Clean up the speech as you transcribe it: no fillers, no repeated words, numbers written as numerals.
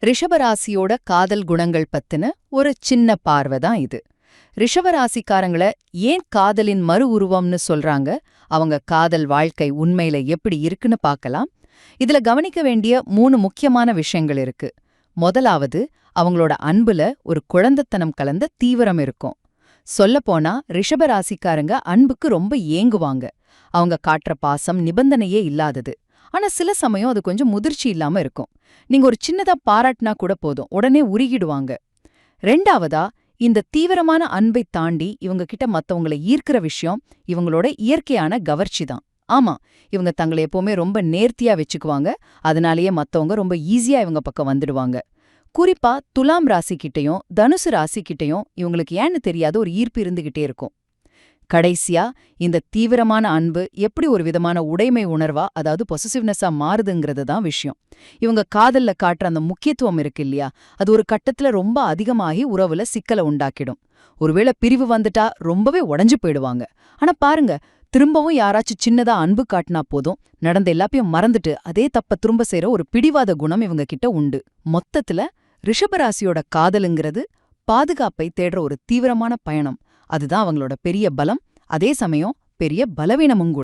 ரிஷபராசியோட காதல் குணங்கள் பத்தின ஒரு சின்ன பார்வை தான் இது. ரிஷபராசிக்காரங்கள ஏன் காதலின் மறு உருவம்னு சொல்றாங்க, அவங்க காதல் வாழ்க்கை உண்மையில எப்படி இருக்குன்னு பார்க்கலாம். இதுல கவனிக்க வேண்டிய 3 முக்கியமான விஷயங்கள் இருக்கு. முதலாவது, அவங்களோட அன்புல ஒரு குழந்தைத்தனம் கலந்த தீவிரம் இருக்கும். சொல்லப்போனா ரிஷபராசிக்காரங்க அன்புக்கு ரொம்ப ஏங்குவாங்க. அவங்க காட்டுற பாசம் நிபந்தனையே இல்லாதது. ஆனா சில சமயம் அது கொஞ்சம் முதிர்ச்சி இல்லாம இருக்கும். நீங்க ஒரு சின்னதா பாராட்டினா கூட போதும், உடனே உருகிடுவாங்க. ரெண்டாவதா, இந்த தீவிரமான அன்பை தாண்டி இவங்க கிட்ட மத்தவங்கள ஈர்க்கிற விஷயம் இவங்களோட இயற்கையான கவர்ச்சி தான். ஆமா, இவங்க தங்களை எப்பவுமே ரொம்ப நேர்த்தியா வச்சுக்குவாங்க. அதனாலேயே மத்தவங்க ரொம்ப ஈஸியா இவங்க பக்கம் வந்துடுவாங்க. குறிப்பா துலாம் ராசிக்கிட்டையும் தனுசு ராசிக்கிட்டையும் இவங்களுக்கு ஏன்னு தெரியாத ஒரு ஈர்ப்பு இருந்துகிட்டே இருக்கும். கடைசியா, இந்த தீவிரமான அன்பு எப்படி ஒரு விதமான உடைமை உணர்வா, அதாவது பொசசிவ்னஸா மாறுதுங்கிறது தான் விஷயம். இவங்க காதல்ல காட்டுற அந்த முக்கியத்துவம் இருக்கு இல்லையா, அது ஒரு கட்டத்துல ரொம்ப அதிகமாகி உறவுல சிக்கலை உண்டாக்கிடும். ஒருவேளை பிரிவு வந்துட்டா ரொம்பவே உடைஞ்சு போயிடுவாங்க. ஆனா பாருங்க, திரும்பவும் யாராச்சும் சின்னதா அன்பு காட்டினா போதும், நடந்த எல்லாத்தையும் மறந்துட்டு அதே தப்ப திரும்ப செய்யற ஒரு பிடிவாத குணம் இவங்க கிட்ட உண்டு. மொத்தத்துல ரிஷபராசியோட காதலுங்கிறது பாதுகாப்பை தேடுற ஒரு தீவிரமான பயணம். அதுதான் அவங்களோட பெரிய பலம், அதே சமயம் பெரிய பலவீனமும் கூட.